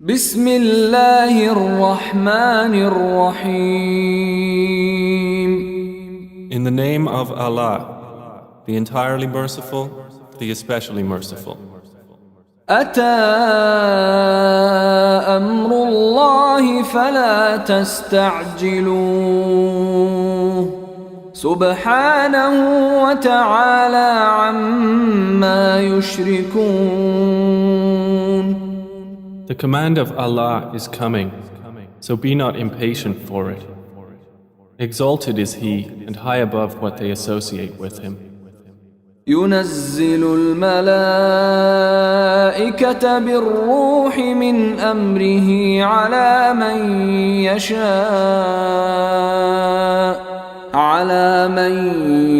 بسم الله الرحمن الرحيم. In the name of Allah, the entirely merciful, the especially merciful. أتى أمر الله فلا تستعجلوه سبحانه وتعالى عما يشركون. The command of Allah is coming, so be not impatient for it. Exalted is He and high above what they associate with Him. ينزل الملائكة بالروح من أمره على من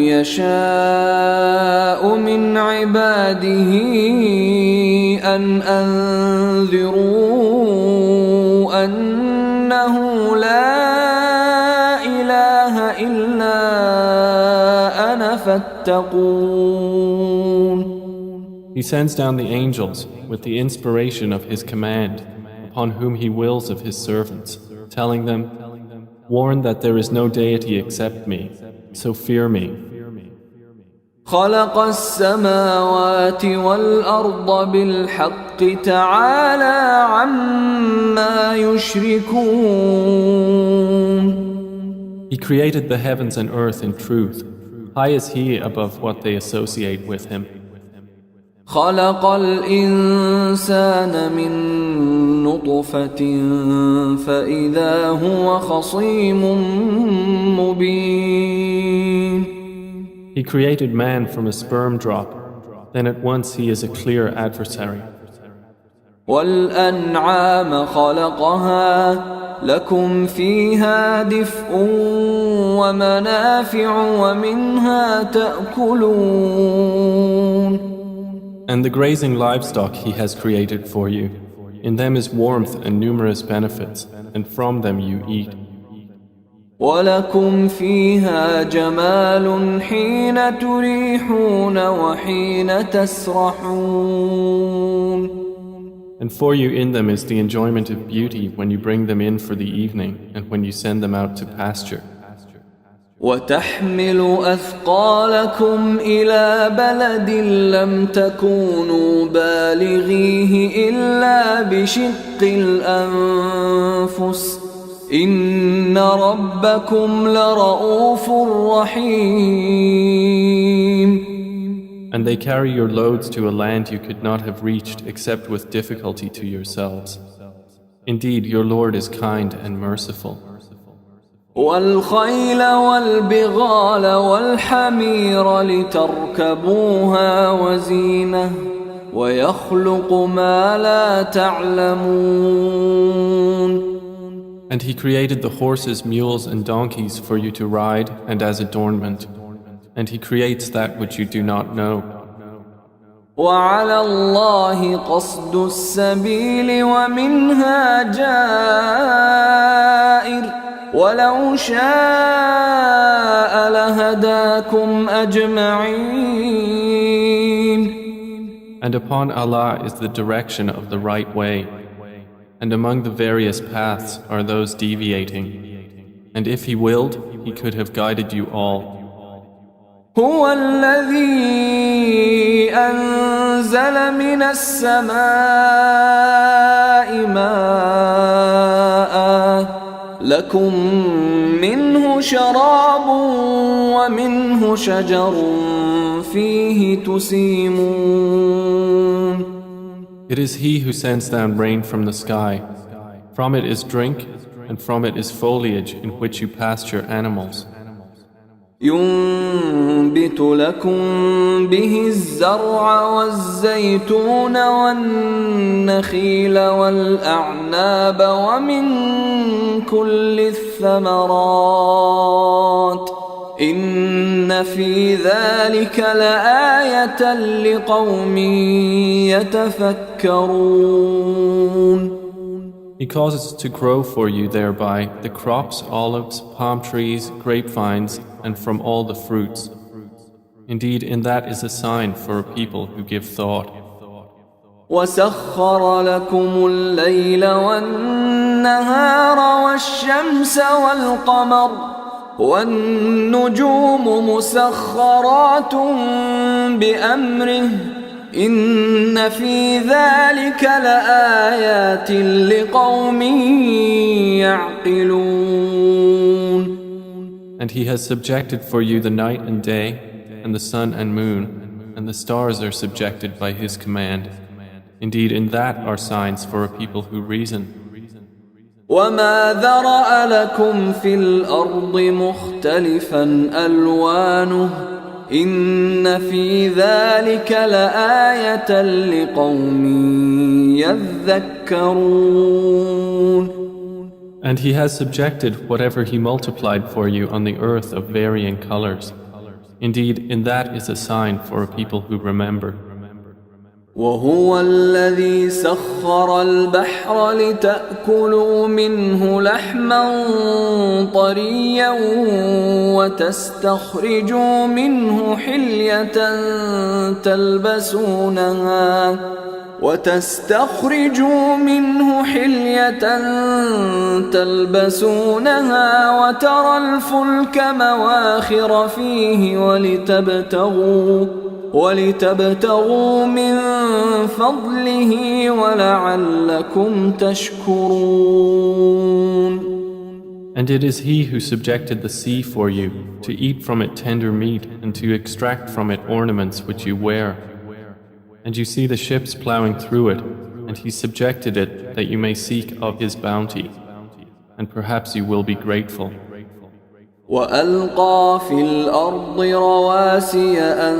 يشاء من عباده أن أنذروا أنه لا إله إلا أنا فاتقون. He sends down the angels with the inspiration of His command upon whom He wills of His servants, telling them, warn that there is no deity except me, so fear me. خلق السماوات والأرض بالحق تعالى عما يشركون. He created the heavens and earth in truth. High is He above what they associate with Him. خلق الإنسان من نطفة فإذا هو خصيم مبين. He created man from a sperm drop, then at once he is a clear adversary. وَالْأَنْعَامَ خَلَقَهَا لَكُمْ فِيهَا دِفْءٌ وَمَنَافِعُ وَمِنْهَا تَأْكُلُونَ. And the grazing livestock He has created for you. In them is warmth and numerous benefits, and from them you eat. وَلَكُمْ فِيهَا جَمَالٌ حِينَ تُرِيحُونَ وَحِينَ تَسْرَحُونَ. And for you in them is the enjoyment of beauty when you bring them in for the evening and when you send them out to pasture. وَتَحْمِلُ أَثْقَالَكُمْ إِلَى بَلَدٍ لَمْ تَكُونُوا بَالِغِيهِ إِلَّا بِشِقِّ الْأَنفُسِ إِنَّ رَبَّكُمْ لَرَءُوفٌ رَحِيمٌ. And they carry your loads to a land you could not have reached except with difficulty to yourselves. Indeed, your Lord is kind and merciful. وَالْخَيْلَ وَالْبِغَالَ وَالْحَمِيرَ لِتَرْكَبُوهَا وَزِينَةً وَيَخْلُقُ مَا لَا تَعْلَمُونَ. And He created the horses, mules, and donkeys for you to ride and as adornment. And He creates that which you do not know. وَعَلَى اللَّهِ قَصْدُ السَّبِيلِ وَمِنْهَا جَائِرٌ وَلَوْ شَاءَ لَهَدَاكُمْ أَجْمَعِينَ. And upon Allah is the direction of the right way. And among the various paths are those deviating. And if He willed, He could have guided you all. هو الذي أنزل من السماء ماء لكم منه شراب ومنه شجر فيه تسيمون. It is He who sends down rain from the sky. From it is drink, and from it is foliage in which you pasture animals. ينبت لكم به الزرع والزيتون والنخيل والأعناب ومن كل الثمرات إن في ذلك لآية لقوم يتفكرون. He causes to grow for you thereby the crops, olives, palm trees, grapevines, and from all the fruits. Indeed, in that is a sign for a people who give thought. وسخر لكم الليل والنهار والشمس والقمر والنجوم مسخرات بأمره إن في ذلك لآيات لقوم يعقلون. And He has subjected for you the night and day, and the sun and moon, and the stars are subjected by His command. Indeed, in that are signs for a people who reason. وما ذرأ لكم في الأرض مختلفا ألوانه إن في ذلك لآية لقوم يذكرون. And He has subjected whatever He multiplied for you on the earth of varying colors. Indeed, in that is a sign for a people who remember. وهو الذي سخر البحر لتأكلوا منه لحما طريا وتستخرجوا منه حلية تلبسونها وترى الفلك مواخر فيه ولتبتغوا من فضله ولعلكم تشكرون. And it is He who subjected the sea for you, to eat from it tender meat and to extract from it ornaments which you wear. And you see the ships plowing through it, and He subjected it that you may seek of His bounty, and perhaps you will be grateful. وألقى في الأرض رواسي أن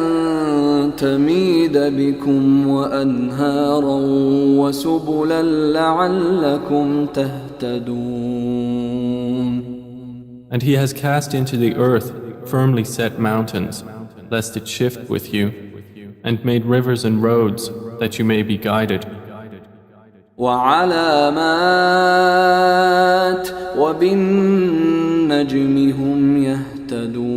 تميد بكم وأنهارا وسبلا لعلكم تهتدون. And He has cast into the earth firmly set mountains, lest it shift with you, and made rivers and roads that you may be guided. وعلامات وبالنجم هم يهتدون.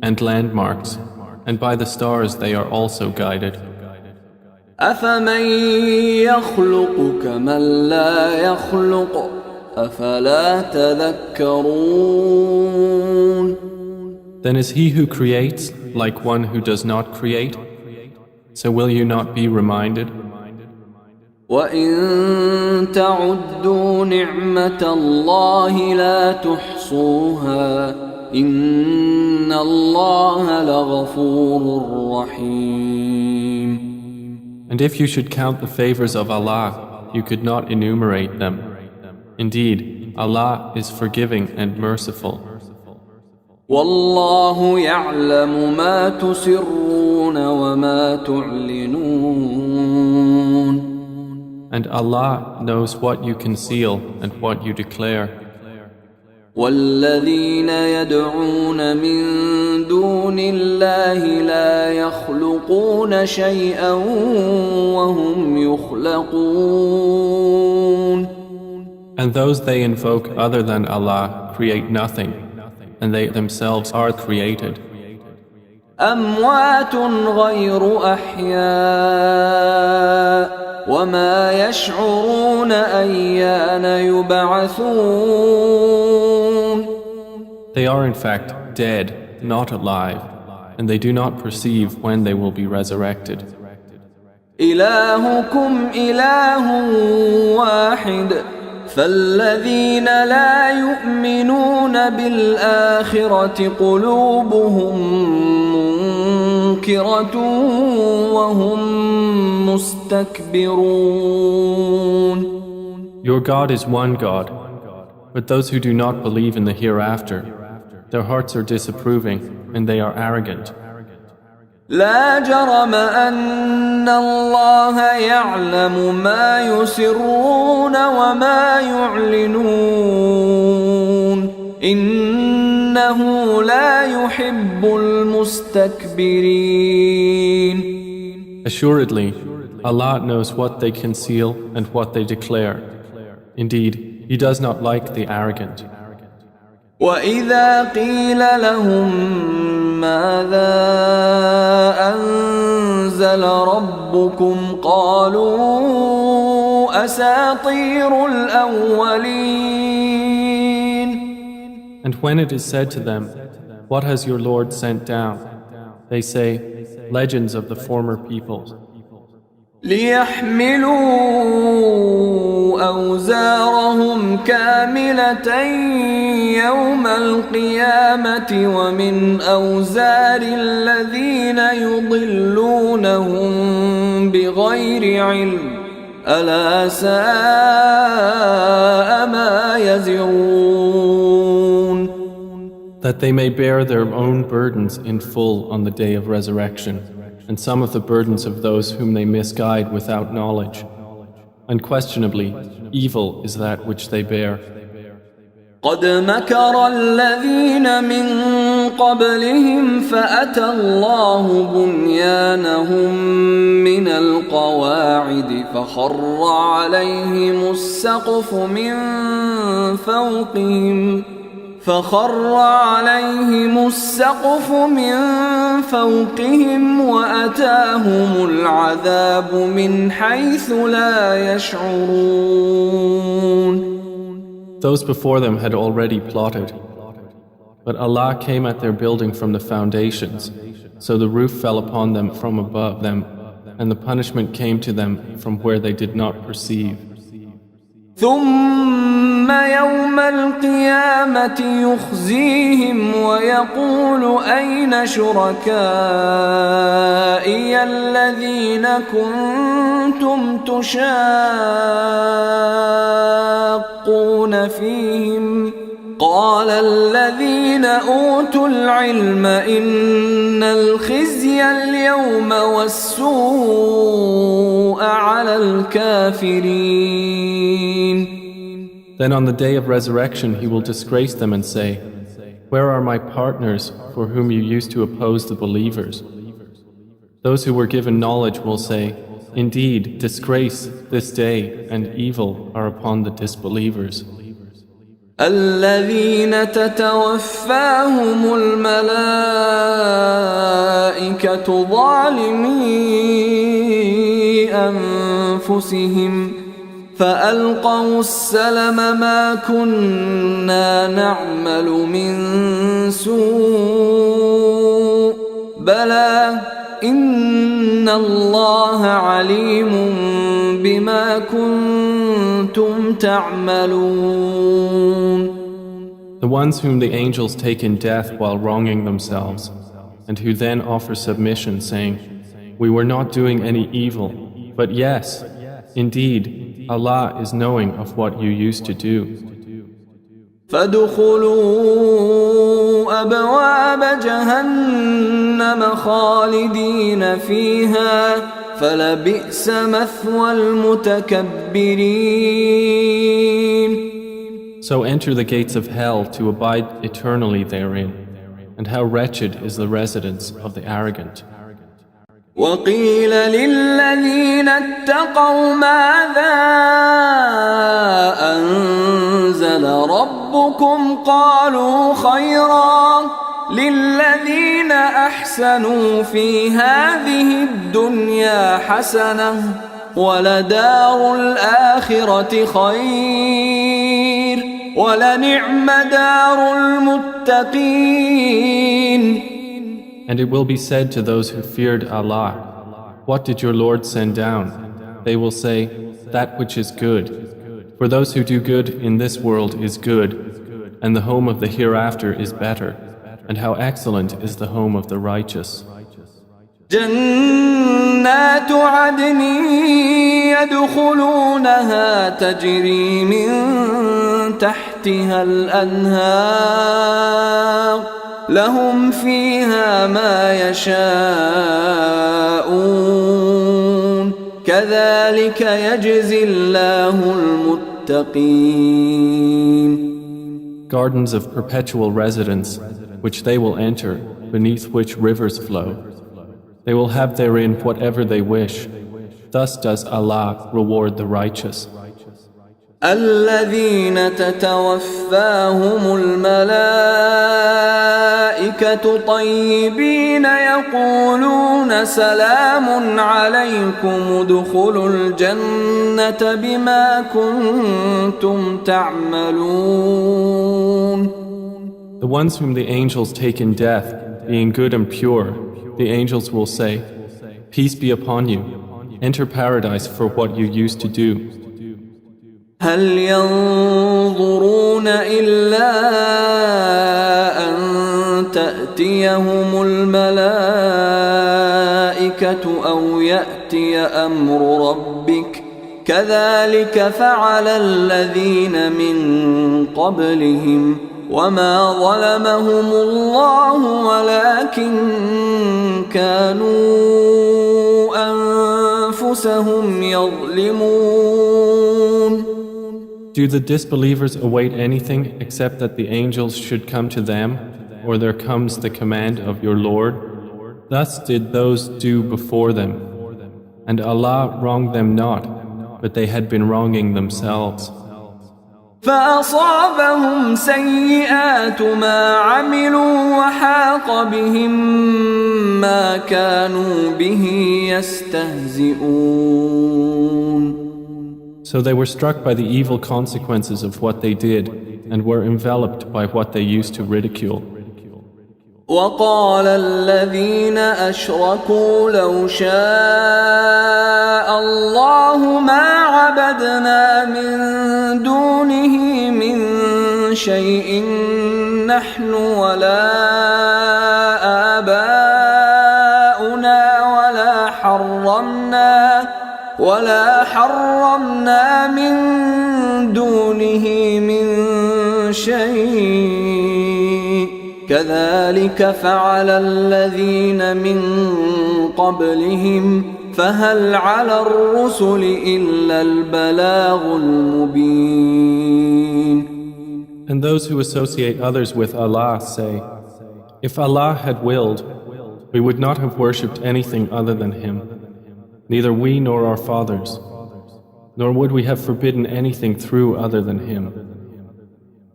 And landmarks, and by the stars they are also guided. أفمن يخلق كمن لا يخلق أفلا تذكرون. Then is He who creates like one who does not create? So will you not be reminded? وَإِن تَعُدُّوا نِعْمَةَ اللَّهِ لَا تُحْصُوهَا إِنَّ اللَّهَ لَغَفُورٌ رَحِيمٌ. And if you should count the favors of Allah, you could not enumerate them. Indeed, Allah is forgiving and merciful. وَاللَّهُ يَعْلَمُ مَا تُسِرُّونَ وَمَا تُعْلِنُونَ. And Allah knows what you conceal and what you declare. وَالَّذِينَ يَدْعُونَ مِن دُونِ اللَّهِ لَا يَخْلُقُونَ شَيْئًا وَهُمْ يُخْلَقُونَ. And those they invoke other than Allah create nothing, and they themselves are created. أَمْوَاتٌ غَيْرُ أَحْيَاءٍ وَمَا يَشْعُرُونَ أَيَّانَ يُبْعَثُونَ. They are in fact dead, not alive, and they do not perceive when they will be resurrected. إِلَهُكُمْ إِلَهٌ واحد فالذين لا يؤمنون بالآخرة قلوبهم منكرة وهم مستكبرون. Your God is one God, but those who do not believe in the hereafter, their hearts are disapproving and they are arrogant. لا جرم أن الله يعلم ما يسرون وما يعلنون إنه لا يحب المستكبرين. Assuredly, Allah knows what they conceal and what they declare. Indeed, He does not like the arrogant. وَإِذَا قِيلَ لَهُم مَّاذَا أنزل ربكم قالوا أساطير الأولين. And when it is said to them, what has your Lord sent down? They say, legends of the former peoples. ليحملوا أوزارهم كاملة يوم القيامة ومن أوزار الذين يضلونهم بغير علم ألا ساء ما يزرون. That they may bear their own burdens in full on the day of resurrection, and some of the burdens of those whom they misguide without knowledge. Unquestionably, evil is that which they bear. قد مكر الذين من قبلهم فأتى الله بنيانهم من القواعد فخر عليهم السقف من فوقهم وأتاهم العذاب من حيث لا يشعرون. Those before them had already plotted, but Allah came at their building from the foundations, so the roof fell upon them from above them, and the punishment came to them from where they did not perceive. ثم يوم القيامة يخزيهم ويقول أين شركائي الذين كنتم تشاقون فيهم قال الذين أوتوا العلم إن الخزي اليوم والسوء على الكافرين. Then on the day of resurrection he will disgrace them and say, where are my partners for whom you used to oppose the believers? Those who were given knowledge will say, indeed, disgrace this day and evil are upon the disbelievers. الذين تتوفاهم الملائكة ظالمي أنفسهم فألقوا السلم ما كنا نعمل من سوء بلى إن الله عليم بما كنتم تعملون. The ones whom the angels take in death while wronging themselves, and who then offer submission, saying, we were not doing any evil, but yes, indeed, Allah is knowing of what you used to do. فادخلوا أبواب جهنم خالدين فيها فلبئس مثوى المتكبرين. So enter the gates of hell to abide eternally therein, and how wretched is the residence of the arrogant. وقيل للذين اتقوا ماذا أنزل ربكم قالوا خيرا للذين أحسنوا في هذه الدنيا حسنة ولدار الآخرة خير ولنعم دار المتقين. And it will be said to those who feared Allah, what did your Lord send down? They will say, that which is good. For those who do good in this world is good, and the home of the hereafter is better, and how excellent is the home of the righteous. جنات عدن يدخلونها تجري من تحتها الأنهار لهم فيها ما يشاءون كذلك يجزي الله المتقين. Gardens of perpetual residence, which they will enter, beneath which rivers flow. They will have therein whatever they wish. Thus does Allah reward the righteous. الذين تتوفاهم الملائكة طيبين يقولون سلام عليكم ادخلوا الجنة بما كنتم تعملون. The ones whom the angels take in death, being good and pure, the angels will say, Peace be upon you, enter paradise for what you used to do. هل ينظرون إلا أن تأتيهم الملائكة أو يأتي أمر ربك كذلك فعل الذين من قبلهم وما ظلمهم الله ولكن كانوا أنفسهم يظلمون. Do the disbelievers await anything except that the angels should come to them, or there comes the command of your Lord? Thus did those do before them. And Allah wronged them not, but they had been wronging themselves. فأصابهم سيئات ما عملوا وحاق بهم ما كانوا به يستهزئون. So they were struck by the evil consequences of what they did and were enveloped by what they used to ridicule. وقال الذين أشركوا لو شاء الله ما عبدنا من دونه من شيء نحن ولا آباؤنا ولا حرمنا من دونه من شيء كذلك فعل الذين من قبلهم فهل على الرسل إلا البلاغ المبين. And those who associate others with Allah say, If Allah had willed, we would not have worshipped anything other than Him, neither we nor our fathers, nor would we have forbidden anything through other than Him.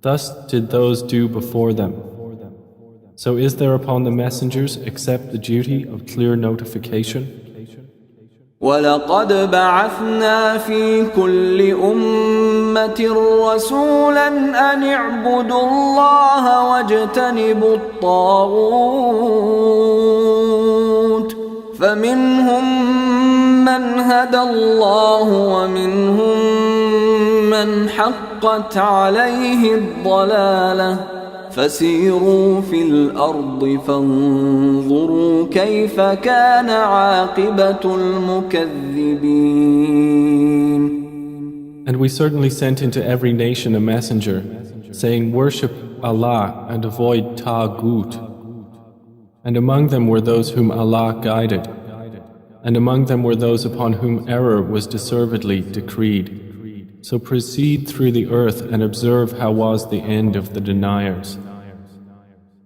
Thus did those do before them. So is there upon the messengers except the duty of clear notification? وَلَقَدْ بَعَثْنَا فِي كُلِّ أُمَّةٍ رَسُولًا أَنِ اعْبُدُوا اللَّهَ وَاجْتَنِبُوا الطَّاغُوتَ فَمِنْهُمْ مَنْ هَدَى اللَّهُ وَمِنْهُمْ مَنْ حَقَّتْ عَلَيْهِ الضَّلَالَةُ فسيروا في الأرض فانظروا كيف كان عاقبة المكذبين. And we certainly sent into every nation a messenger, saying, Worship Allah and avoid Taghut. And among them were those whom Allah guided, and among them were those upon whom error was deservedly decreed. So proceed through the earth and observe how was the end of the deniers.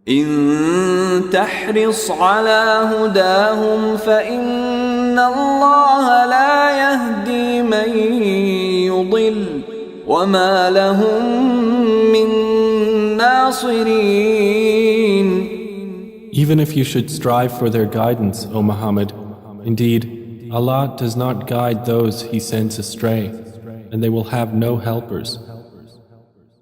إن تحرص على هداهم فإن الله لا يهدي من يضل وما لهم من ناصرين. Even if you should strive for their guidance, O Muhammad, indeed, Allah does not guide those He sends astray, and they will have no helpers.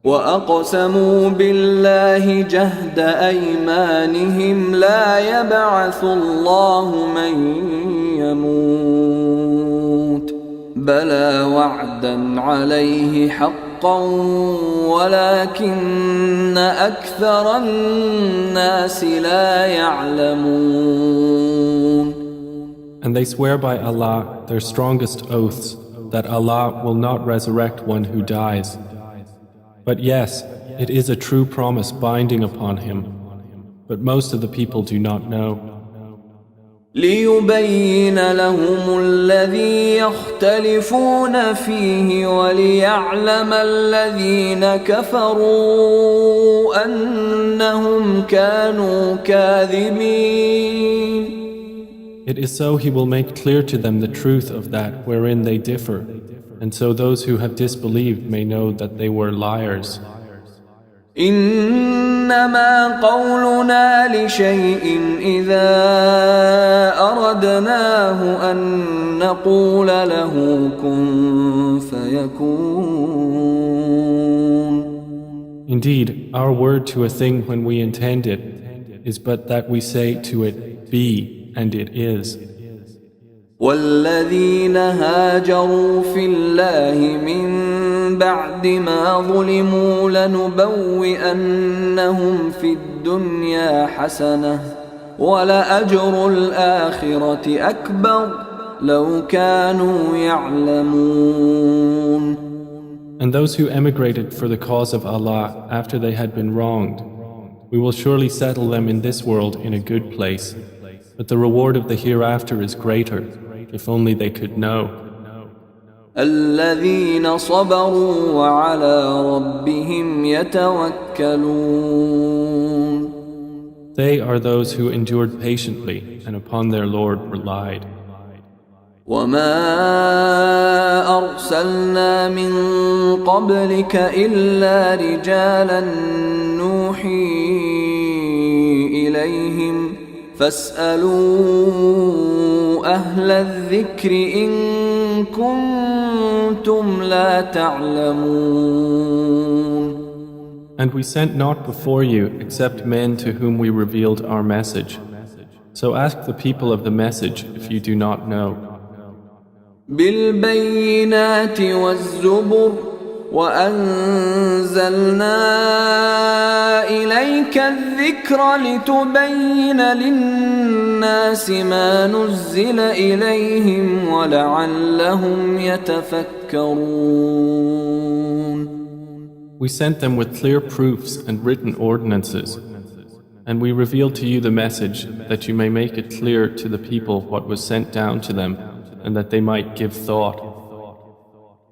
وَأَقْسَمُوا بِاللَّهِ جَهْدَ أَيْمَانِهِمْ لَا يَبْعَثُ اللَّهُ مَن يَمُوتُ بَلَى وَعْدًا عَلَيْهِ حَقًّا وَلَكِنَّ أَكْثَرَ النَّاسِ لَا يَعْلَمُونَ. And they swear by Allah their strongest oaths that Allah will not resurrect one who dies. But yes, it is a true promise binding upon him, but most of the people do not know. لِيُبَيِّنَ لَهُمُ الَّذِي يَخْتَلِفُونَ فِيهِ وَلِيَعْلَمَ الَّذِينَ كَفَرُوا أَنَّهُمْ كَانُوا كَاذِبِينَ. It is so He will make clear to them the truth of that wherein they differ, And so those who have disbelieved may know that they were liars. إنما قولنا لشيء إذا أردناه أن نقول له كن فيكون. Indeed, our word to a thing when we intend it is but that we say to it, be, and it is. والذين هاجروا في الله من بعد ما ظلموا لنبوئنهم في الدنيا حسنة ولأجر الآخرة أكبر لو كانوا يعلمون. And those who emigrated for the cause of Allah after they had been wronged, we will surely settle them in this world in a good place, but the reward of the hereafter is greater, if only they could know. الذين صبروا وعلى ربهم يتوكلون. They are those who endured patiently and upon their Lord relied. وما أرسلنا من قبلك إلا رجالا نوحي إليهم فاسألوا أهل الذكر إن كنتم لا تعلمون. And we sent not before you except men to whom we revealed our message. So ask the people of the message if you do not know. بالبينات والزبر وأنزلنا إليك الذكر لتبين للناس ما نزل إليهم ولعلهم يتفكرون. We sent them with clear proofs and written ordinances, and we revealed to you the message that you may make it clear to the people what was sent down to them, and that they might give thought.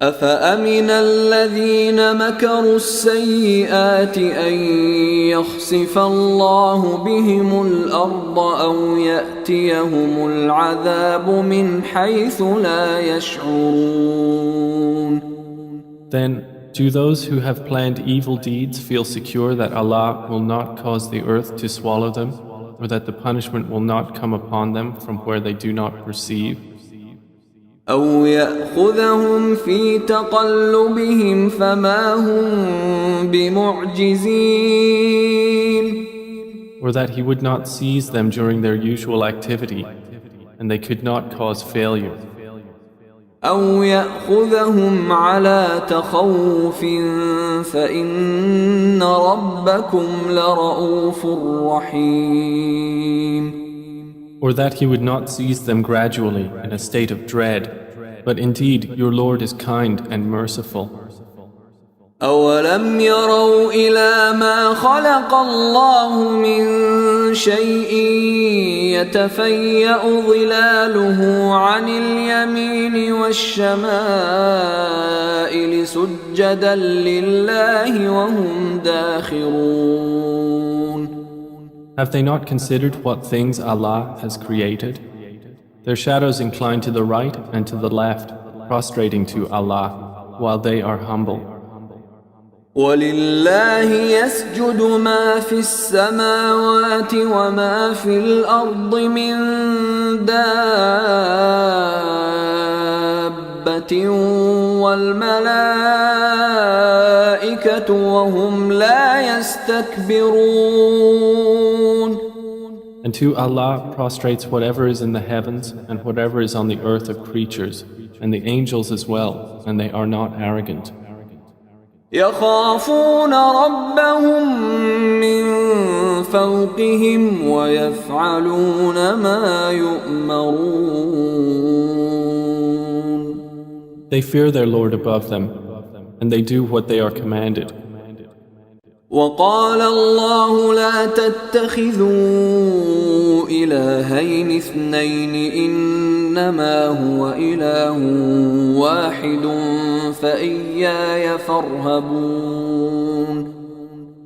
أفأمن الذين مكروا السيئات أن يخسف الله بهم الأرض أو يأتيهم العذاب من حيث لا يشعرون. Then, do those who have planned evil deeds feel secure that Allah will not cause the earth to swallow them, or that the punishment will not come upon them from where they do not perceive? أو يأخذهم في تقلبهم فما هم بمعجزين. Or that He would not seize them during their usual activity, and they could not cause failure. أو يأخذهم على تخوف فإن ربكم لرؤوف رحيم. Or that He would not seize them gradually in a state of dread, but indeed your Lord is kind and merciful. أولم يروا إلى ما خلق الله من شيء يتفيأ ظلاله عن اليمين والشمائل سجدا لله وهم داخرون. Have they not considered what things Allah has created? Their shadows incline to the right and to the left, prostrating to Allah, while they are humble. ولله يسجد ما في السماوات وما في الأرض من دابة والملائكة وهم لا يستكبرون. And to Allah prostrates whatever is in the heavens and whatever is on the earth of creatures, and the angels as well, and they are not arrogant. يخافون ربهم من فوقهم ويفعلون ما يؤمرون. They fear their Lord above them, and they do what they are commanded. وقال الله لا تتخذوا إلهين اثنين إنما هو إله واحد فإياي فارهبون.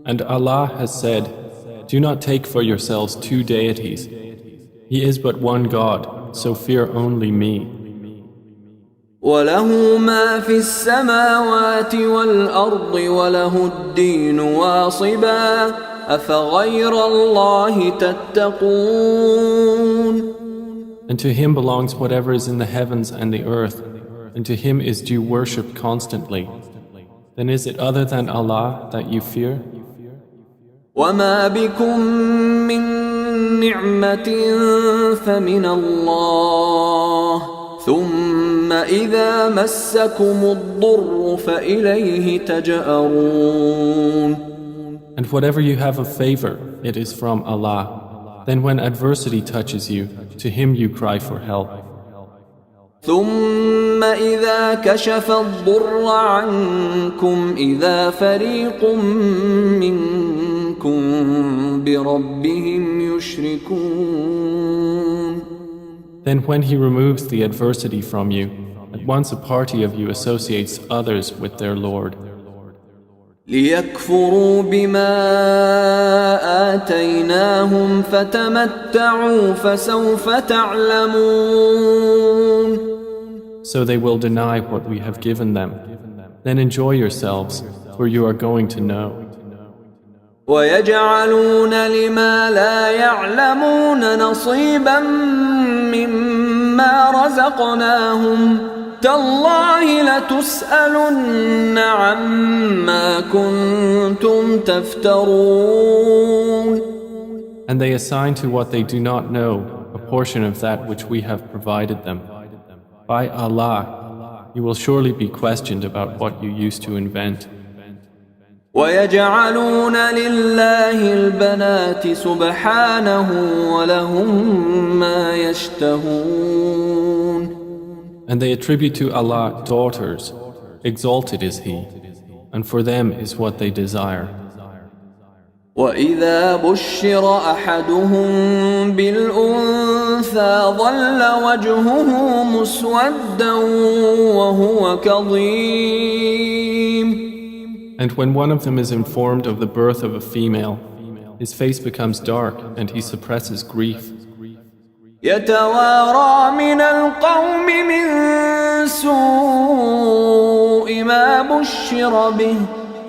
And Allah has said, do not take for yourselves two deities. He is but one God, so fear only me. وله ما في السماوات والأرض وله الدين واصبا أفغير الله تتقون. And to him belongs whatever is in the heavens and the earth, and to him is due worship constantly. Then is it other than Allah that you fear? وما بكم من نعمة فمن الله ثم إذا مسكم الضر فإليه تجأرون. And whatever you have of favor, it is from Allah. Then when adversity touches you, to him you cry for help. ثم إذا كشف الضر عنكم إذا فريق منكم بربهم يشركون. Then when he removes the adversity from you, at once a party of you associates others with their Lord. ليكفروا بما آتيناهم فتمتعوا فسوف تعلمون. So they will deny what we have given them. Then enjoy yourselves, for you are going to know. ويجعلون لما لا يعلمون نصيبا مما رزقناهم تالله لتسألن عما كنتم تفترون. And they assign to what they do not know a portion of that which we have provided them. By Allah, you will surely be questioned about what you used to invent. ويجعلون لله البنات سبحانه ولهم ما يشتهون. And they attribute to Allah daughters, exalted is He, and for them is what they desire. وإذا بشر أحدهم بالأنثى ظل وجهه مسودا وهو كظيم. And when one of them is informed of the birth of a female, his face becomes dark and he suppresses grief. يتوارى من القوم من سوء ما بشر به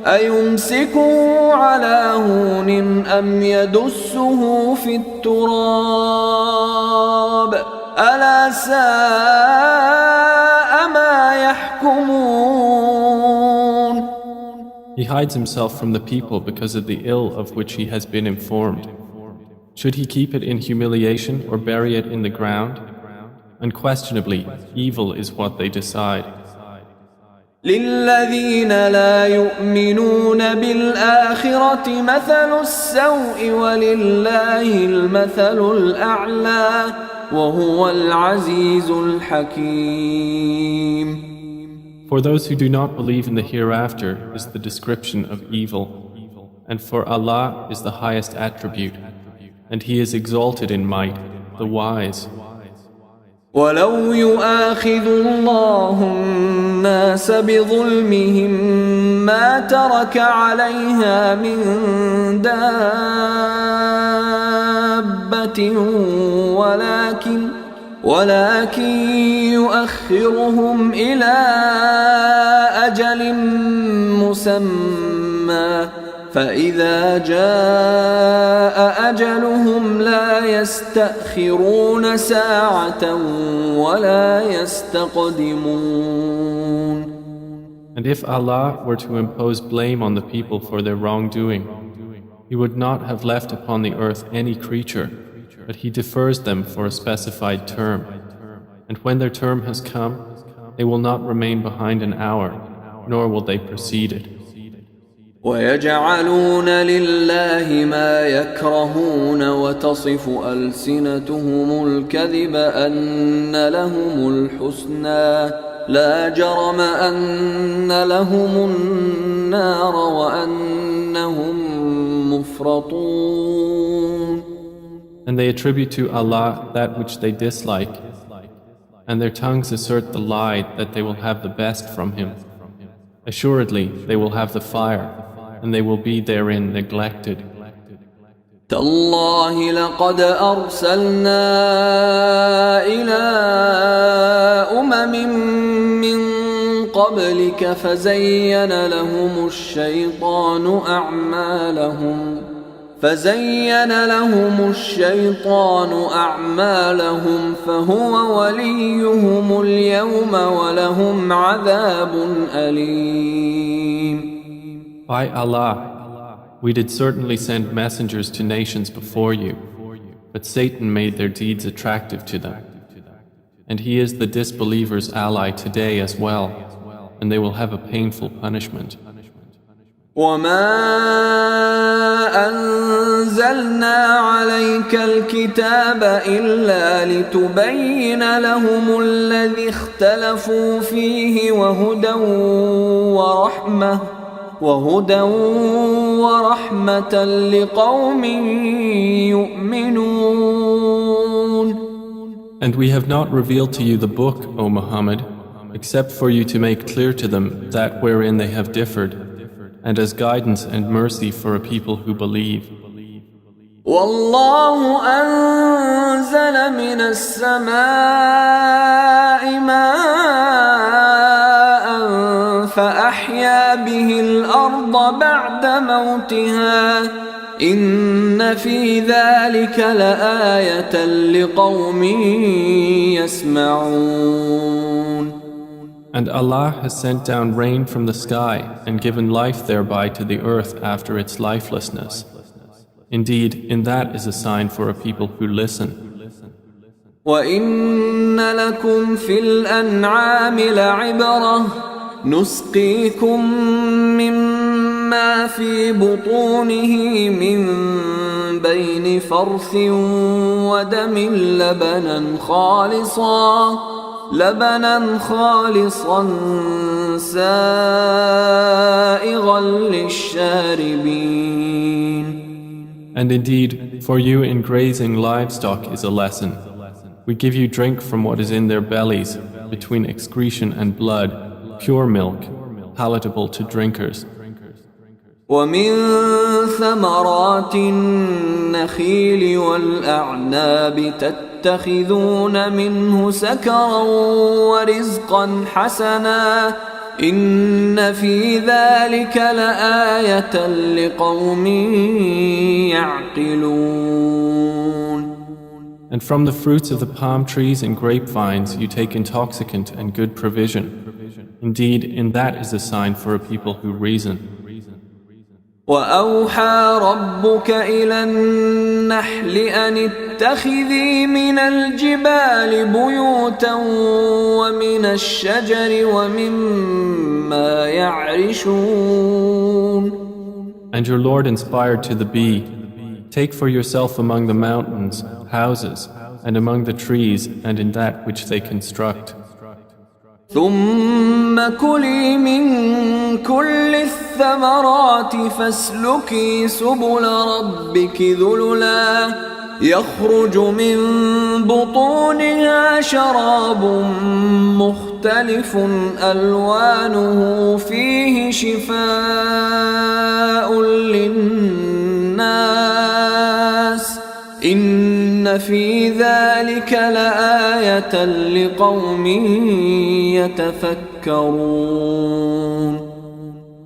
أيمسكه على هون أم يدسه في التراب ألا ساء ما يحكمون. He hides himself from the people because of the ill of which he has been informed. Should he keep it in humiliation or bury it in the ground? Unquestionably, evil is what they decide. للذين لا يؤمنون بالآخرة مثل السوء ولله المثل الأعلى وهو العزيز الحكيم. For those who do not believe in the hereafter is the description of evil, and for Allah is the highest attribute, and He is exalted in might, the wise. ولو يؤاخذ الله الناس بظلمهم ما ترك عليها من دابة ولكن يؤخرهم إلى أجل مسمى فإذا جاء أجلهم لا يستأخرون ساعة ولا يستقدمون. And if Allah were to impose blame on the people for their wrongdoing, He would not have left upon the earth any creature, but He defers them for a specified term. And when their term has come, they will not remain behind an hour, nor will they precede it. ويجعلون لله ما يكرهون وتصف ألسنتهم الكذب أن لهم الحسنى لا جرم أن لهم النار وأنهم مفرطون. And they attribute to Allah that which they dislike, and their tongues assert the lie that they will have the best from Him. Assuredly, they will have the fire, and they will be therein neglected. تالله لقد أرسلنا إلى أمم من قبلك فزين لهم الشيطان أعمالهم فهو وليهم اليوم ولهم عذاب أليم. By Allah, we did certainly send messengers to nations before you, but Satan made their deeds attractive to them. And he is the disbelievers' ally today as well, and they will have a painful punishment. وما أنزلنا عليك الكتاب إلا لتبين لهم الذي اختلفوا فيه وهدى ورحمة لقوم يؤمنون. And we have not revealed to you the book, O Muhammad, except for you to make clear to them that wherein they have differed, and as guidance and mercy for a people who believe. والله أنزل من السماء ماء فأحيا به الأرض بعد موتها إن في ذلك لآية لقوم يسمعون. And Allah has sent down rain from the sky and given life thereby to the earth after its lifelessness. Indeed, in that is a sign for a people who listen. وَإِنَّ لَكُمْ فِي الْأَنْعَامِ لَعِبْرَةً نُسْقِيكُم مِّمَّا فِي بُطُونِهِ مِن بَيْنِ فَرْثٍ وَدَمٍ لبنا خالصا سائغا للشاربين. And indeed, for you in grazing livestock is a lesson. We give you drink from what is in their bellies, between excretion and blood, pure milk, palatable to drinkers. ومن ثمرات النخيل والأعناب تتخذون منه سكرا ورزقا حسنا إن في ذلك لآية لقوم يعقلون. And from the fruits of the palm trees and grapevines you take intoxicant and good provision. Indeed, in that is a sign for a people who reason. وأوحى ربك إلى النحل أن اتخذي من الجبال بيوتا ومن الشجر ومما يعرشون. And your Lord inspired to the bee, take for yourself among the mountains houses, and among the trees and in that which they construct. ثم كلي من كل الثمرات فاسلكي سبل ربك ذللا يخرج من بطونها شراب مختلف ألوانه فيه شفاء للناس إن في ذلك لآية لقوم يتفكرون.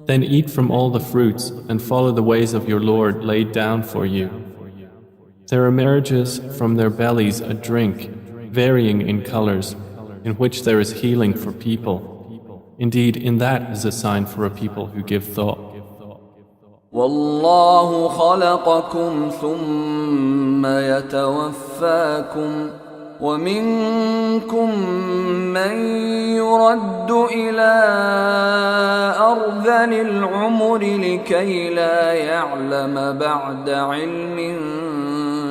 Then eat from all the fruits and follow the ways of your Lord laid down for you. There emerges from their bellies a drink, varying in colors, in which there is healing for people. Indeed, in that is a sign for a people who give thought. والله خلقكم ثم يتوفاكم ومنكم من يرد إلى أرذل العمر لكي لا يعلم بعد علم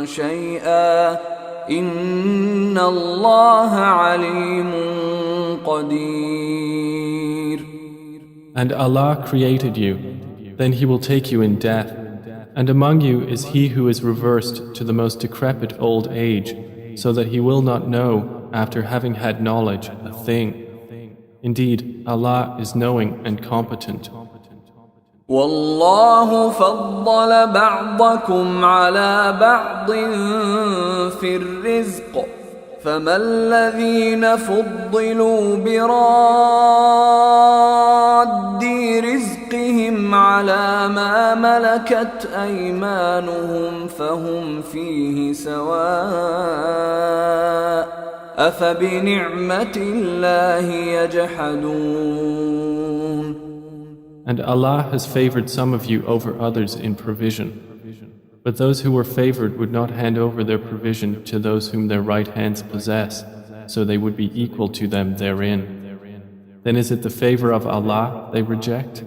شيئا إن الله عليم قدير. And Allah created you. Then He will take you in death, and among you is he who is reversed to the most decrepit old age, so that he will not know, after having had knowledge, a thing. Indeed, Allah is knowing and competent. والله فضل بعضكم على بعض في الرزق فما الذين فضلوا براد رزقهم على ما ملكت أيمانهم فهم فيه سواء أفبنعمة الله يجحدون. And Allah has favored some of you over others in provision. But those who were favored would not hand over their provision to those whom their right hands possess, so they would be equal to them therein. Then is it the favor of Allah they reject?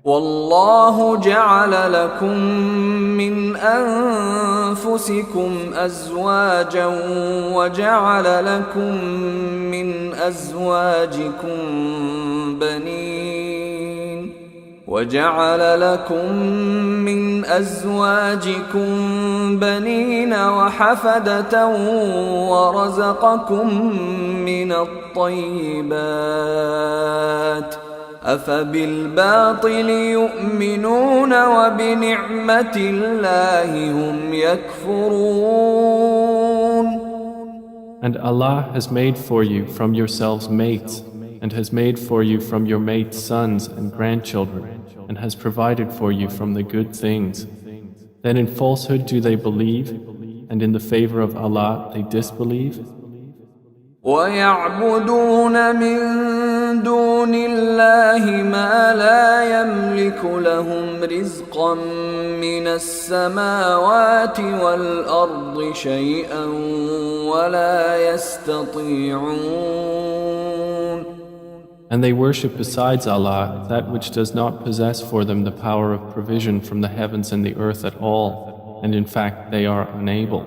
والله جعل لكم من أنفسكم أزواجا وجعل لكم من أزواجكم بنين وحفدة ورزقكم من الطيبات أفبالباطل يؤمنون وبنعمة الله هم يكفرون. And Allah has made for you from yourselves mates, and has made for you from your mates sons and grandchildren, and has provided for you from the good things. Then in falsehood do they believe, and in the favor of Allah they disbelieve? وَيَعْبُدُونَ مِن دُونِ اللَّهِ مَا لَا يَمْلِكُ لَهُمْ رِزْقًا مِّنَ السَّمَاوَاتِ وَالْأَرْضِ شَيْئًا وَلَا يَسْتَطِيعُونَ. And they worship besides Allah that which does not possess for them the power of provision from the heavens and the earth at all, and in fact they are unable.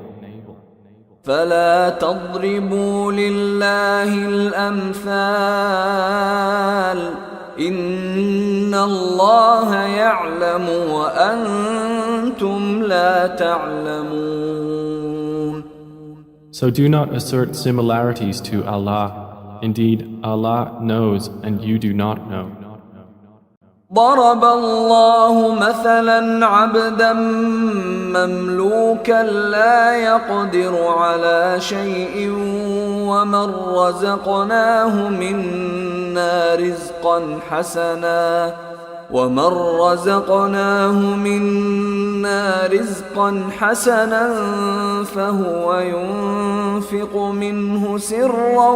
فلا تضربوا لله الأمثال إن الله يعلم وأنتم لا تعلمون. So do not assert similarities to Allah. Indeed, Allah knows and you do not know. ضرب الله مثلا عبدا مملوكا لا يقدر على شيء ومن رزقناه منا رزقا حسنا فهو ينفق منه سرا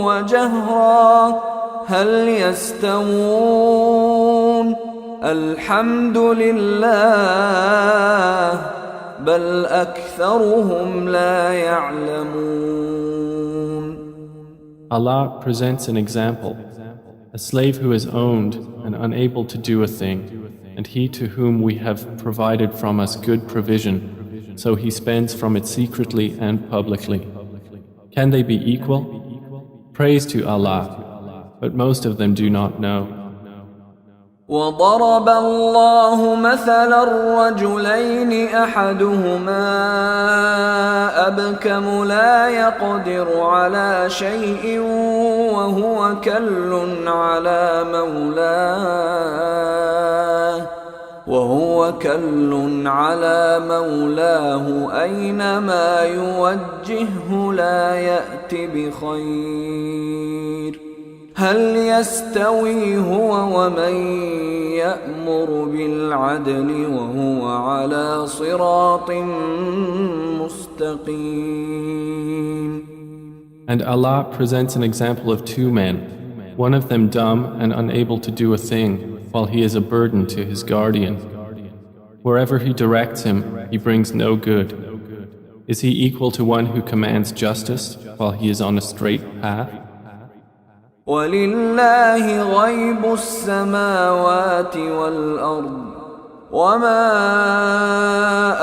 وجهرا هل يستوون الحمد لله بل أكثرهم لا يعلمون. Allah presents an example. A slave who is owned and unable to do a thing, and he to whom we have provided from us good provision, so he spends from it secretly and publicly. Can they be equal? Praise to Allah, but most of them do not know. وضرب الله مثلا الرجلين أحدهما أبكم لا يقدر على شيء وهو كل على مولاه أينما يوجهه لا يأت بخير هل يستوي هو ومن يأمر بالعدل وهو على صراط مستقيم. And Allah presents an example of two men, one of them dumb and unable to do a thing, while he is a burden to his guardian. Wherever he directs him, he brings no good. Is he equal to one who commands justice while he is on a straight path? وَلِلَّهِ غَيْبُ السَّمَاوَاتِ وَالْأَرْضِ وَمَا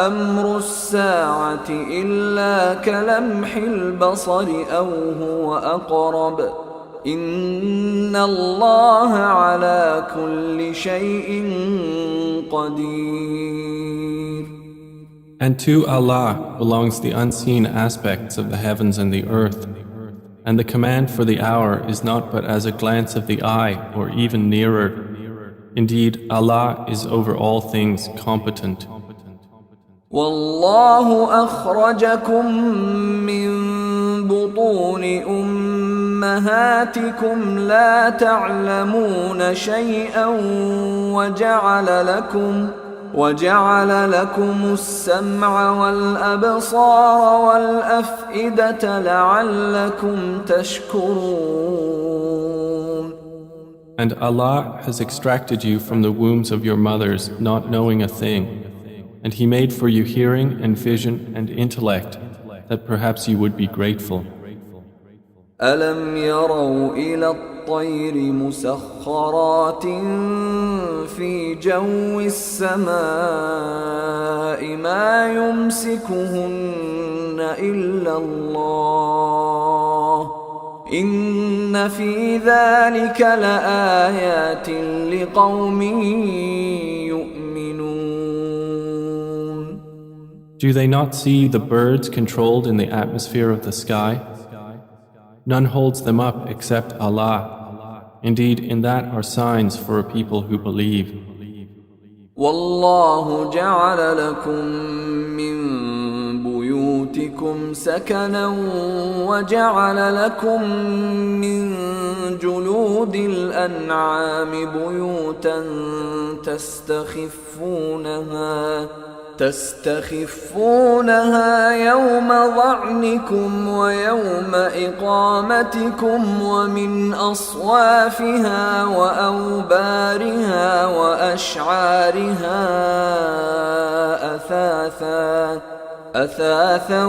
أَمْرُ السَّاعَةِ إِلَّا كَلَمْحِ الْبَصَرِ أَوْ هُوَ أَقْرَبُ إِنَّ اللَّهَ عَلَى كُلِّ شَيْءٍ قَدِيرٌ. And to Allah belongs the unseen aspects of the heavens and the earth. And the command for the hour is not but as a glance of the eye or even nearer. Indeed, Allah is over all things competent. والله أخرجكم من بطون أمهاتكم لا تعلمون شيئا وجعل لكم السمع والأبصار والأفئدة لعلكم تشكرون. And Allah has extracted you from the wombs of your mothers, not knowing a thing. And He made for you hearing and vision and intellect, that perhaps you would be grateful. ألم يروا إلى الطير مسخرات في جو السماء ما يمسكهن إلا الله إن في ذلك لآيات لقوم يؤمنون. Do they not see the birds controlled in the atmosphere of the sky? None holds them up except Allah. Indeed, in that are signs for a people who believe. والله جعل لكم من بيوتكم سكنا وجعل لكم من جلود الأنعام بيوتا تستخفونها يوم ظعنكم ويوم إقامتكم ومن أصوافها وأوبارها وأشعارها أثاثا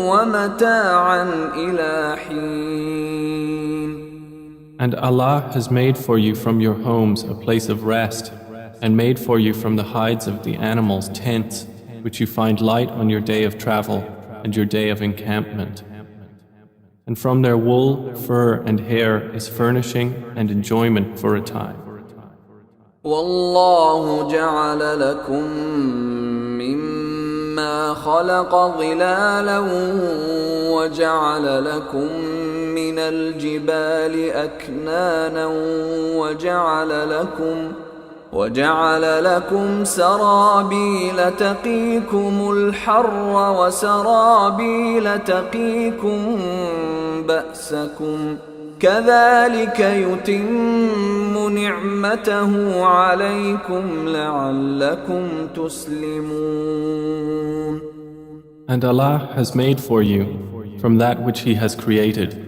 ومتاعا إلى حين. And Allah has made for you from your homes a place of rest, and made for you from the hides of the animals tents, which you find light on your day of travel and your day of encampment. And from their wool, fur, and hair is furnishing and enjoyment for a time. والله جعل لكم مما خلق ظلالا وجعل لكم من الجبال أكنانا وجعل لكم سرابيل تقيكم الحر وسرابيل تقيكم بأسكم كذلك يتم نعمته عليكم لعلكم تسلمون. And Allah has made for you from that which He has created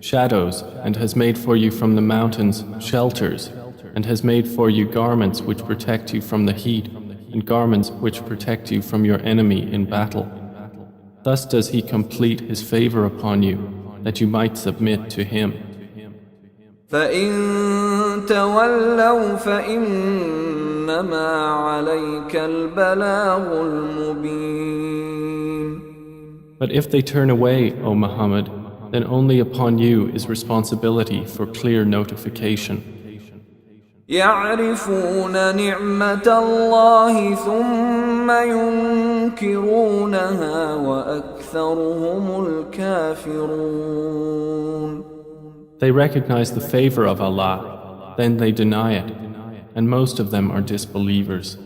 shadows, and has made for you from the mountains shelters, and has made for you garments which protect you from the heat, and garments which protect you from your enemy in battle. Thus does He complete His favor upon you, that you might submit to Him. فَإِن تَوَلَّوْا فَإِنَّمَا عَلَيْكَ الْبَلَاغُ الْمُبِينُ. But if they turn away, O Muhammad, then only upon you is responsibility for clear notification. يعرفون نعمة الله ثم ينكرونها وأكثرهم الكافرون. They recognize the favor of Allah, then they deny it, and most of them are disbelievers.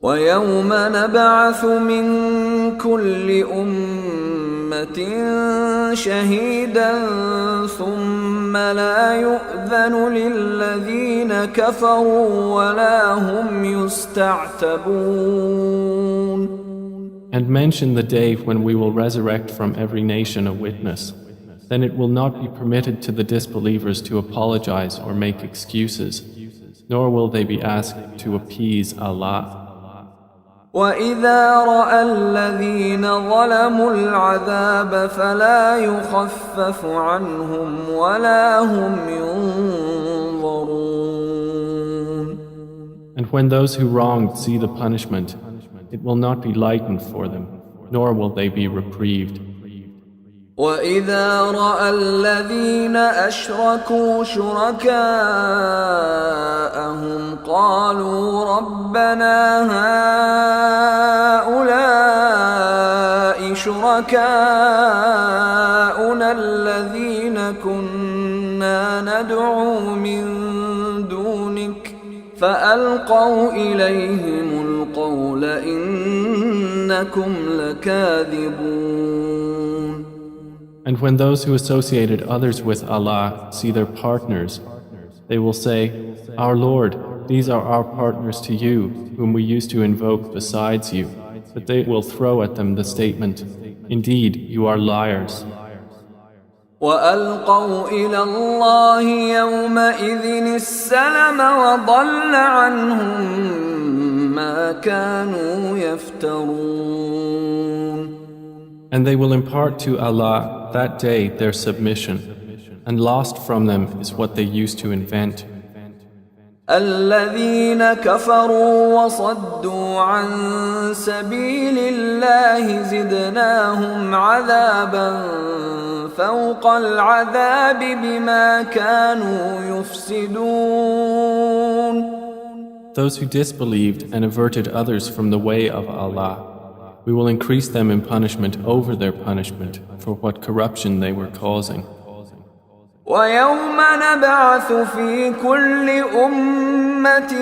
ويوم نبعث من كل أمة شهيدا ثم لا يؤذن للذين كفروا ولا هم يستعتبون. And mention the day when we will resurrect from every nation a witness. Then it will not be permitted to the disbelievers to apologize or make excuses, nor will they be asked to appease Allah. وَإِذَا رَأَى الَّذِينَ ظَلَمُوا الْعَذَابَ فَلَا يُخَفَّفُ عَنْهُمْ وَلَا هُمْ يُنظَرُونَ. And when those who wronged see the punishment, it will not be lightened for them, nor will they be reprieved. وَإِذَا رَأَى الَّذِينَ أَشْرَكُوا شُرَكَاءَهُمْ قَالُوا رَبَّنَا هَؤُلَاءِ شُرَكَاؤُنَا الَّذِينَ كُنَّا نَدْعُو مِن دُونِكَ فألقوا إليهم القول إنكم لكاذبون. And when those who associated others with Allah see their partners, they will say, Our Lord, these are our partners to you, whom we used to invoke besides you. But they will throw at them the statement, Indeed, you are liars. وألقوا إلى الله يومئذ السلم وضل عنهم ما كانوا يفترون. And they will impart to Allah that day their submission, and lost from them is what they used to invent. الذين كفروا وصدوا عن سبيل الله زدناهم عذابا فوق العذاب بما كانوا يفسدون. Those who disbelieved and averted others from the way of Allah, we will increase them in punishment over their punishment for what corruption they were causing. ويوم نبعث في كل أمة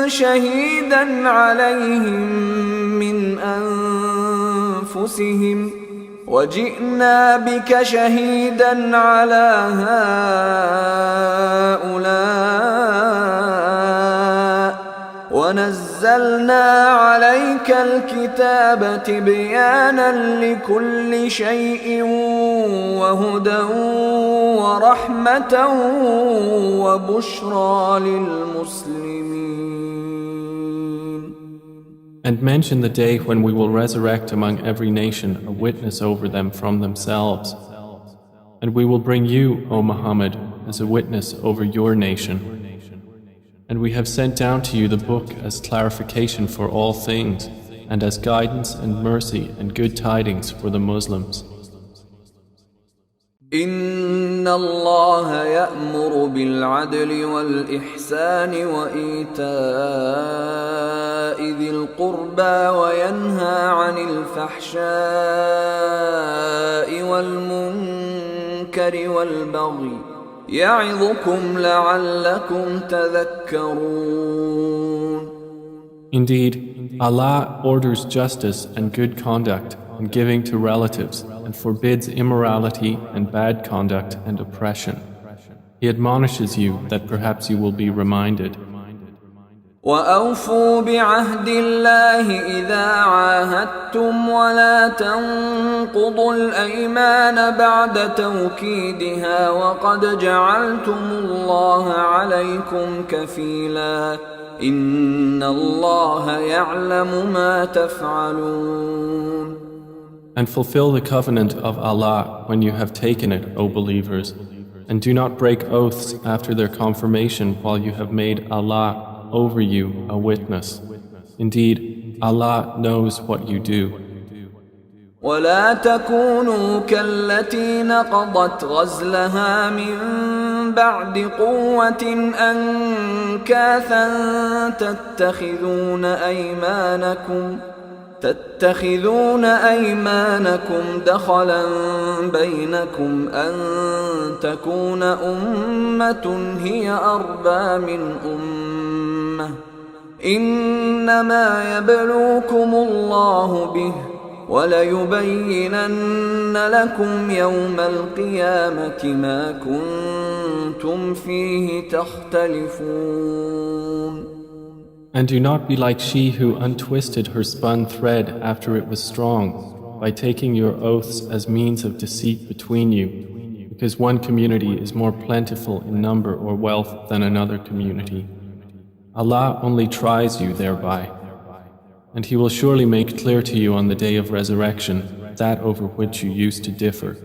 شهيدا عليهم من أنفسهم وجئنا بك شهيدا على هؤلاء ونزلنا عليك الكتاب تبيانا لكل شيء وهدى ورحمة وبشرى للمسلمين. And mention the day when we will resurrect among every nation a witness over them from themselves. And we will bring you, O Muhammad, as a witness over your nation. And we have sent down to you the book as clarification for all things, and as guidance and mercy and good tidings for the Muslims. إن الله يأمر بالعدل والإحسان وإيتاء ذي القربى وينهى عن الفحشاء والمنكر والبغي يعظكم لعلكم تذكرون. Indeed, Allah orders justice and good conduct and giving to relatives and forbids immorality and bad conduct and oppression. He admonishes you that perhaps you will be reminded. وأوفوا بعهد الله إذا عاهدتم ولا تنقضوا الأيمان بعد توكيدها وقد جعلتم الله عليكم كفيلا إن الله يعلم ما تفعلون. And fulfill the covenant of Allah when you have taken it, O believers, and do not break oaths after their confirmation while you have made Allah over you a witness. Indeed, Allah knows what you do. ولا تكونوا كالتي نقضت غزلها من بعد قوة أنكاثا تتخذون أيمانكم دخلا بينكم أن تكون أمة هي أربى من أمة إنما يبلوكم الله به وليبينن لكم يوم القيامة ما كنتم فيه تختلفون. And do not be like she who untwisted her spun thread after it was strong, by taking your oaths as means of deceit between you, because one community is more plentiful in number or wealth than another community. Allah only tries you thereby, and He will surely make clear to you on the day of resurrection that over which you used to differ.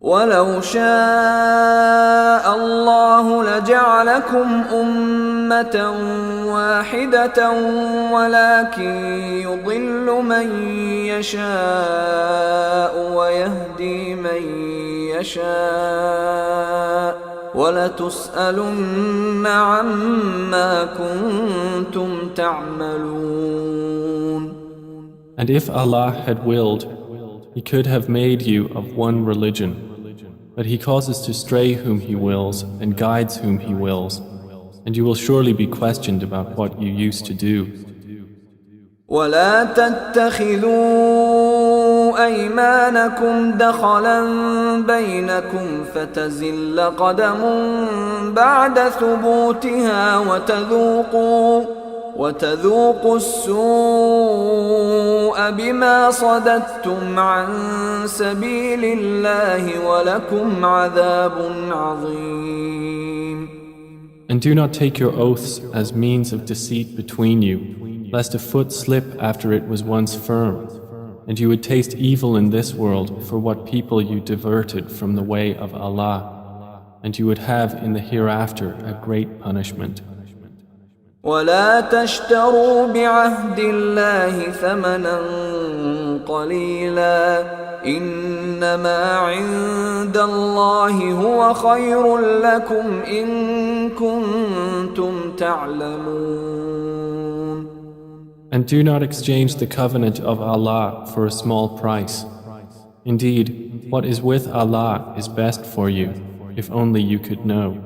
ولو شاء الله لجعلكم أمة واحدة ولكن يضل من يشاء ويهدي من يشاء ولتسألن عما كنتم تعملون. And if Allah had willed, He could have made you of one religion. But He causes to stray whom He wills and guides whom He wills. and you will surely be questioned about what you used to do. ولا تتخذوا أيمانكم دخلا بينكم فتزل قدم بعد ثبوتها وتذوقوا السوء بما صددتم عن سبيل الله ولكم عذاب عظيم. And do not take your oaths as means of deceit between you, lest a foot slip after it was once firm, and you would taste evil in this world for what people you diverted from the way of Allah, and you would have in the hereafter a great punishment. ولا تشتروا بعهد الله ثمنا قليلا إنما عند الله هو خير لكم إن كنتم تعلمون. And do not exchange the covenant of Allah for a small price. Indeed, what is with Allah is best for you, if only you could know.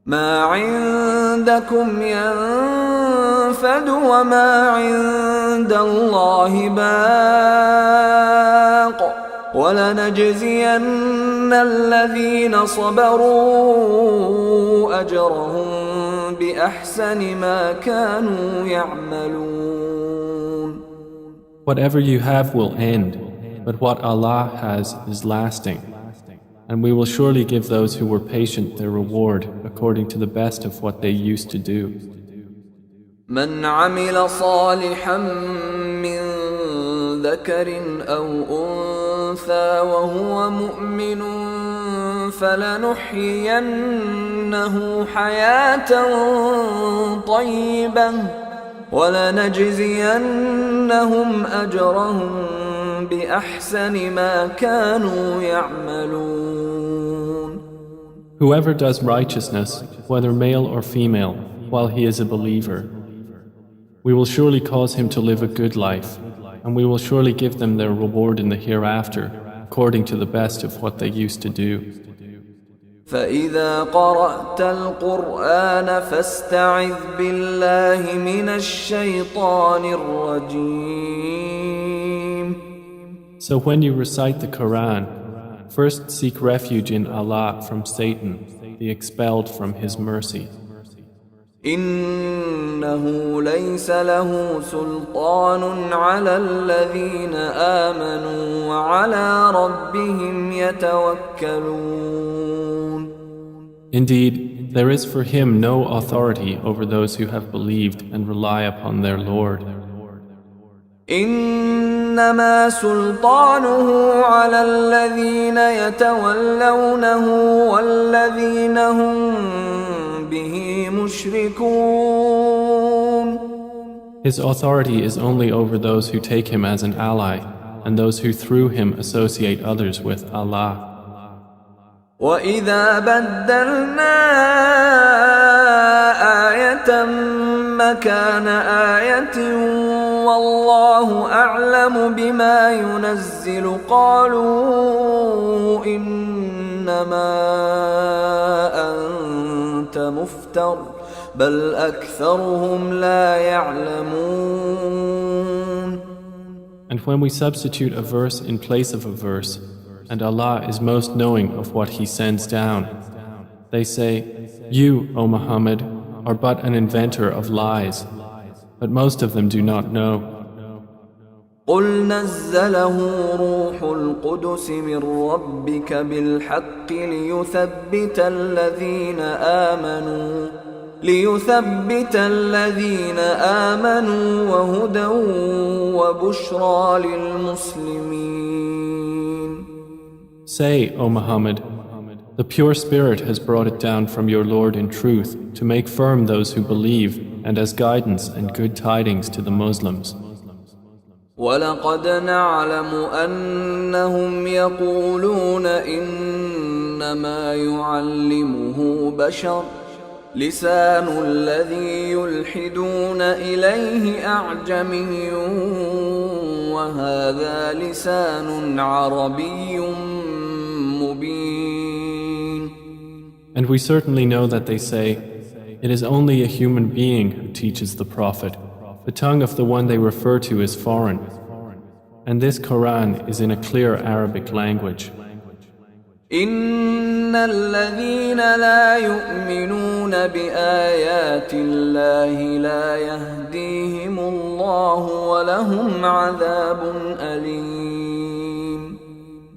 ما عندكم ينفد وما عند الله باق ولنجزين الذين صبروا أجرهم بأحسن ما كانوا يعملون. Whatever you have will end, but what Allah has is lasting. And we will surely give those who were patient their reward according to the best of what they used to do. من عمل صالحا من ذكر أو أنثى وهو مؤمن فلنحيينه حياة طيبة ولنجزينهم أجرهم بأحسن ما كانوا يعملون. Whoever does righteousness, whether male or female, while he is a believer, we will surely cause him to live a good life, and we will surely give them their reward in the hereafter, according to the best of what they used to do. فإذا قرأت القرآن فاستعذ بالله من الشيطان الرجيم. So when you recite the Qur'an, first seek refuge in Allah from Satan, the expelled from His mercy. إنه ليس له سلطان على الذين آمنوا وعلى ربهم يتوكلون. Indeed, there is for him no authority over those who have believed and rely upon their Lord. إنما سلطانه على الذين يتولونه والذين هم به مشركون. His authority is only over those who take him as an ally and those who through him associate others with Allah. وَإِذَا بَدَّلْنَا آيَةً مَكَانَ آيَةٍ وَاللَّهُ أَعْلَمُ بِمَا يُنَزِّلُ قَالُوا إِنَّمَا أَنْتَ مُفْتَرٍ بَلْ أَكْثَرُهُمْ لَا يَعْلَمُونَ. And when we substitute a verse in place of a verse, and Allah is most knowing of what He sends down, they say, "You, O Muhammad, are but an inventor of lies," but most of them do not know. قُلْ نَزَّلَهُ رُوحُ الْقُدُسِ مِنْ رَبِّكَ بِالْحَقِّ ليثبت الذين آمنوا وهدى وبشرى للمسلمين. Say, O Muhammad, the pure Spirit has brought it down from your Lord in truth to make firm those who believe and as guidance and good tidings to the Muslims. وَلَقَدْ نَعْلَمُ أَنَّهُمْ يَقُولُونَ إِنَّمَا يُعَلِّمُهُ بَشَرٌ لسان الذي يلحدون إليه أعجمي وهذا لسان عربي مبين. And we certainly know that they say, It is only a human being who teaches the Prophet. The tongue of the one they refer to is foreign. And this Qur'an is in a clear Arabic language. إن الذين لا يؤمنون بآيات الله لا يهديهم الله ولهم عذاب أليم.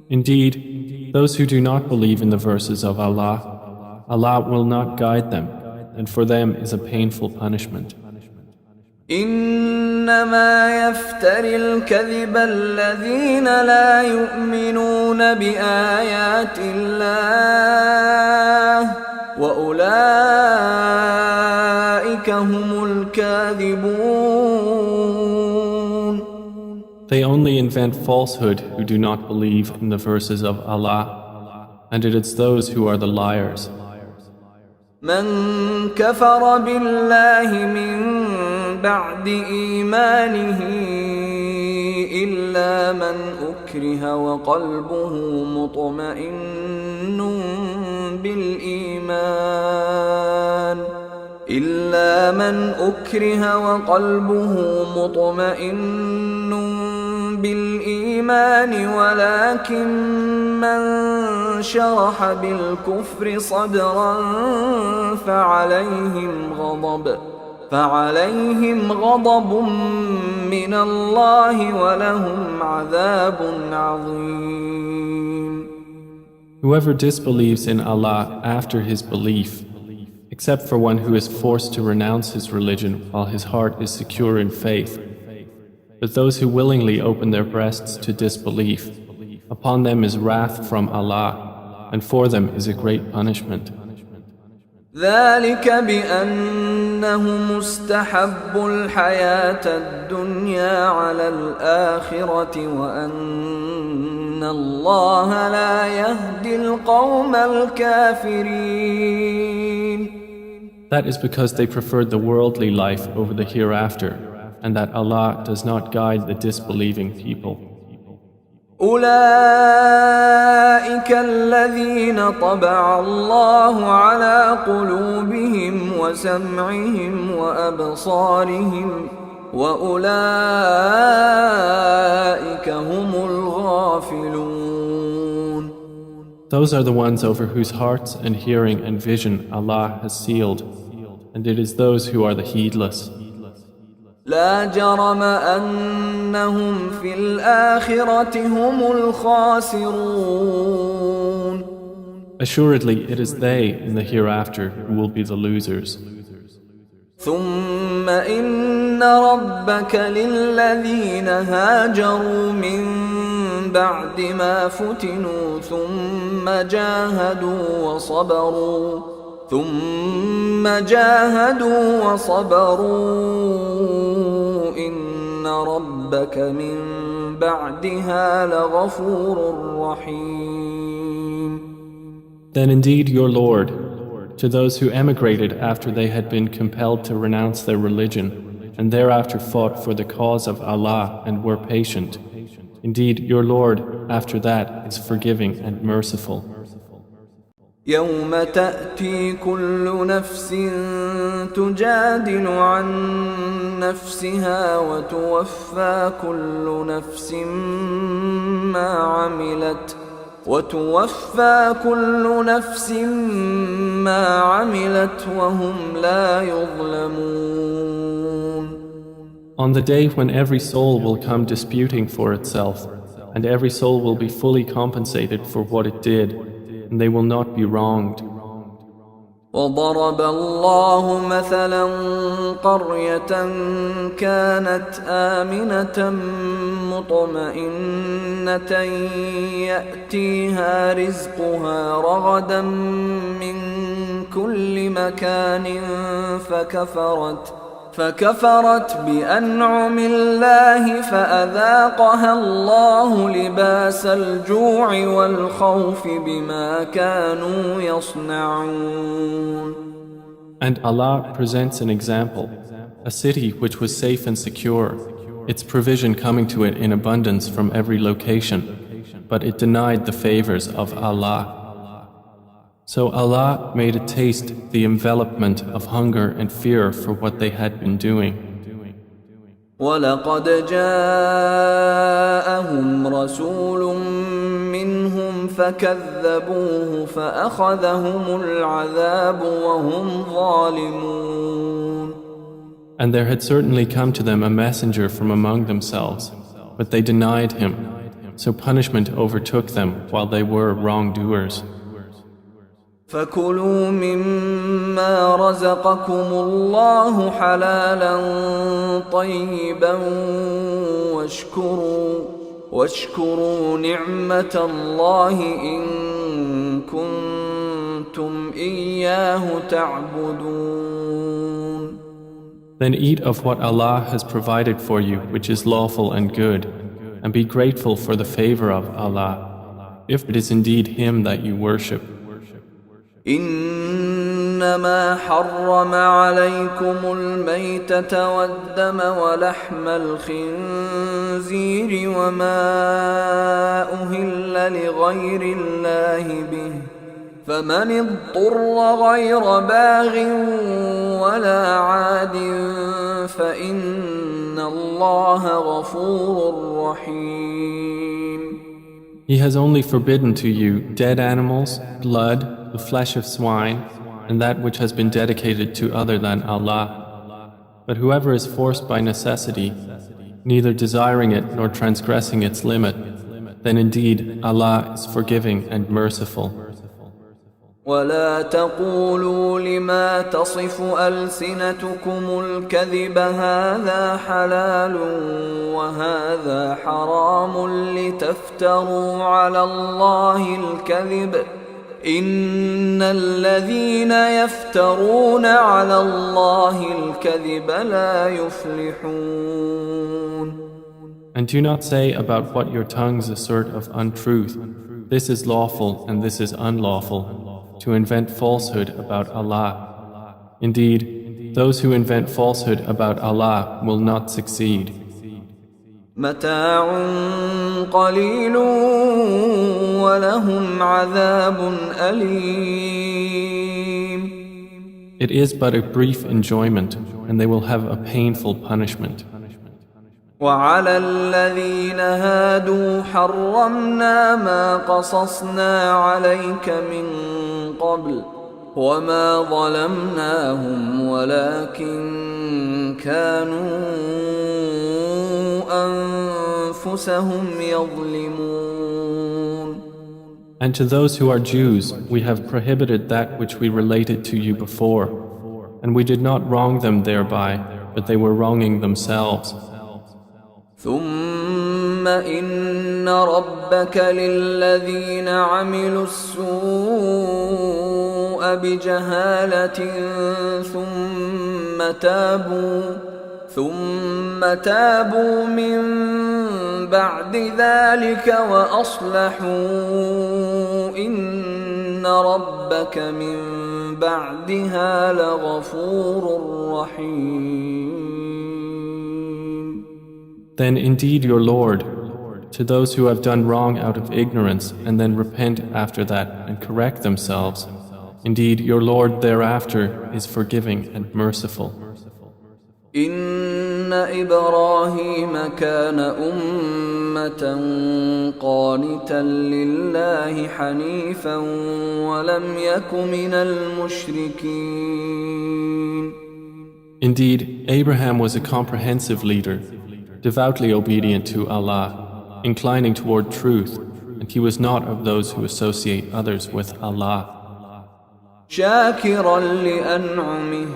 Indeed, those who do not believe in the verses of Allah, Allah will not guide them, and for them is a painful punishment. إنما يفتري الكذب الذين لا يؤمنون بآيات الله وأولئك هم الكاذبون. They only invent falsehood who do not believe in the verses of Allah, and it is those who are the liars. من كفر بالله من بعد إيمانه إلا من أكره وقلبه مطمئن بالإيمان ولكن من شرح بالكفر صدرا فعليهم غضب من الله ولهم عذاب عظيم. Whoever disbelieves in Allah after his belief, except for one who is forced to renounce his religion while his heart is secure in faith, but those who willingly open their breasts to disbelief, upon them is wrath from Allah, and for them is a great punishment. ذلك بأنهم استحبوا الحياة الدنيا على الآخرة وأن الله لا يهدي القوم الكافرين. That is because they preferred the worldly life over the hereafter, and that Allah does not guide the disbelieving people. أولئك الذين طبع الله على قلوبهم وسمعهم وأبصارهم وأولئك هم الغافلون. Those are the ones over whose hearts and hearing and vision Allah has sealed, and it is those who are the heedless. لا جرم أنهم في الآخرة هم الخاسرون. Assuredly, it is they in the hereafter who will be the losers. ثم إن ربك للذين هاجروا من بعد ما فتنوا ثم جاهدوا وصبروا إن ربك من بعدها لغفور رحيم. Then indeed your Lord, to those who emigrated after they had been compelled to renounce their religion, and thereafter fought for the cause of Allah and were patient, indeed your Lord after that is forgiving and merciful. يوم تأتي كل نفس تجادل عن نفسها وتوفى كل نفس ما عملت وهم لا يظلمون. On the day when every soul will come disputing for itself, and every soul will be fully compensated for what it did, and they will not be wronged. وضرب الله مثلا قرية كانت آمنة مطمئنة يأتيها رزقها رغدا من كل مكان فكفرت بأنعم الله فأذاقها الله لباس الجوع والخوف بما كانوا يصنعون. And Allah presents an example, a city which was safe and secure, its provision coming to it in abundance from every location, but it denied the favors of Allah. So Allah made it taste the envelopment of hunger and fear for what they had been doing. وَلَقَدْ جَاءَهُمْ رَسُولٌ مِّنْهُمْ فَكَذَّبُوهُ فَأَخَذَهُمُ الْعَذَابُ وَهُمْ ظَالِمُونَ. And there had certainly come to them a messenger from among themselves, but they denied him, so punishment overtook them while they were wrongdoers. فَكُلُوا مِمَّا رَزَقَكُمُ اللَّهُ حَلَالًا طَيِّبًا واشكروا نِعْمَةَ اللَّهِ إِن كُنتُمْ إِيَّاهُ تَعْبُدُونَ. Then eat of what Allah has provided for you, which is lawful and good, and be grateful for the favor of Allah, if it is indeed Him that you worship. إنما حرم عليكم الميتة والدم ولحم الخنزير وما أهل لغير الله به فمن اضطر غير باغ ولا عاد فإن الله غفور رحيم. He has only forbidden to you dead animals, blood, the flesh of swine, and that which has been dedicated to other than Allah. But whoever is forced by necessity, neither desiring it nor transgressing its limit, then indeed Allah is forgiving and merciful. ولا تقولوا لما تصف ألسنتكم الكذب هذا حلال وهذا حرام لتفتروا على الله الكذب إن الذين يفترون على الله الكذب لا يفلحون. And do not say about what your tongues assert of untruth, this is lawful and this is unlawful, to invent falsehood about Allah. Indeed, those who invent falsehood about Allah will not succeed. متاع قليل ولهم عذاب أليم. It is but a brief enjoyment, and they will have a painful punishment. وعلى الذين هادوا حرمنا ما قصصنا عليك من قبل وما ظلمناهم ولكن كانوا أنفسهم يظلمون. And to those who are Jews, we have prohibited that which we related to you before, and we did not wrong them thereby, but they were wronging themselves. ثم إن ربك للذين عملوا السوء بجهالة ثم تابوا من بعد ذلك وأصلحوا إن ربك من بعدها لغفور رحيم. Then indeed your Lord, to those who have done wrong out of ignorance and then repent after that and correct themselves, indeed your Lord thereafter is forgiving and merciful. إن إبراهيم كان أمة قانتا لله حنيفا ولم يك من المشركين. Indeed, Abraham was a comprehensive leader, devoutly obedient to Allah, inclining toward truth, and he was not of those who associate others with Allah. شاكرا لأنعمه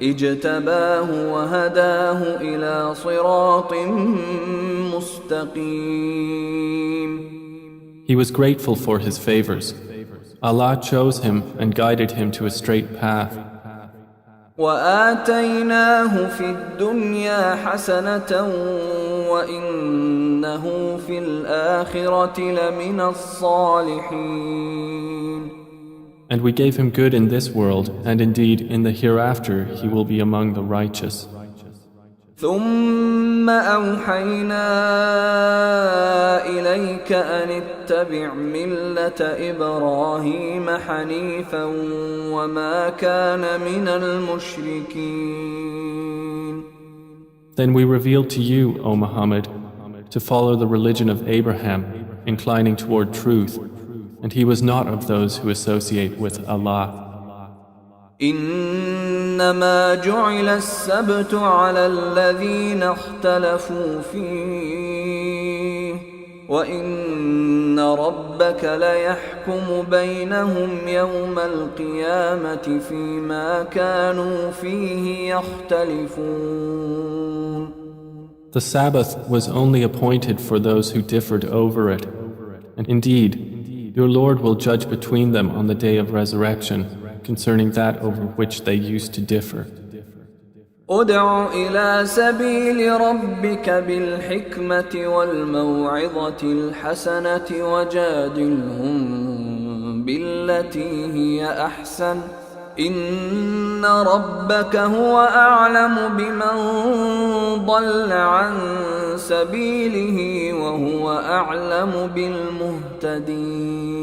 اجتباه وهداه إلى صراط مستقيم. He was grateful for his favors. Allah chose him and guided him to a straight path. وآتيناه في الدنيا حسنة وإنه في الآخرة لمن الصالحين. And we gave him good in this world, and indeed in the hereafter he will be among the righteous. ثم أوحينا إليك أن اتبع ملة إبراهيم حنيفا وما كان من المشركين. Then we revealed to you, O Muhammad, to follow the religion of Abraham, inclining toward truth, and he was not of those who associate with Allah. إنما جعل السبت على الذين اختلفوا فيه وإن ربك ليحكم بينهم يوم القيامة فيما كانوا فيه يختلفون. The Sabbath was only appointed for those who differed over it, and indeed, your Lord will judge between them on the day of resurrection concerning that over which they used to differ. ادع إلى سبيل ربك بالحكمة والموعظة الحسنة وجادلهم بالتي هي أحسن إن ربك هو أعلم بمن ضل عن سبيله وهو أعلم بالمهتدين.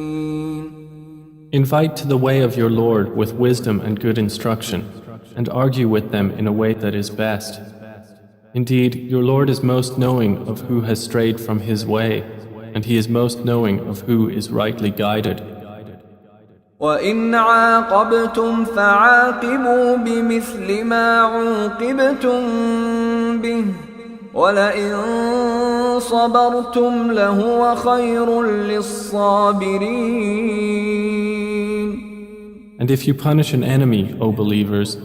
Invite to the way of your Lord with wisdom and good instruction, and argue with them in a way that is best. Indeed, your Lord is most knowing of who has strayed from His way, and He is most knowing of who is rightly guided. وَإِنْ عَاقَبْتُمْ فَعَاقِبُوا بِمِثْلِ مَا عُوقِبْتُمْ بِهِ وَلَئِنْ صَبَرْتُمْ لَهُوَ خَيْرٌ لِلصَّابِرِينَ. And if you punish an enemy, O believers,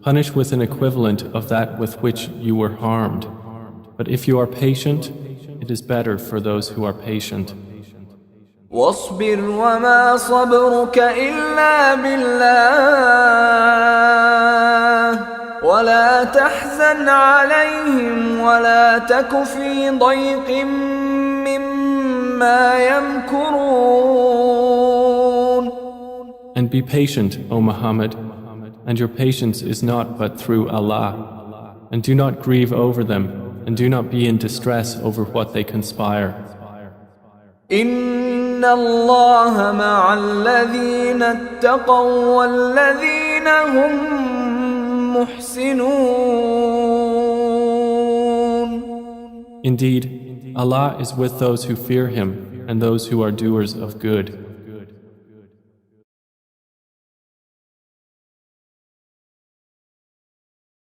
punish with an equivalent of that with which you were harmed. But if you are patient, it is better for those who are patient. واصبر وما صبرك إلا بالله ولا تحزن عليهم ولا تك في ضيق مما يمكرون. And be patient, O Muhammad, and your patience is not but through Allah. And do not grieve over them, and do not be in distress over what they conspire. إن الله مع الذين اتقوا والذين هم محسنون. Indeed, Allah is with those who fear Him and those who are doers of good.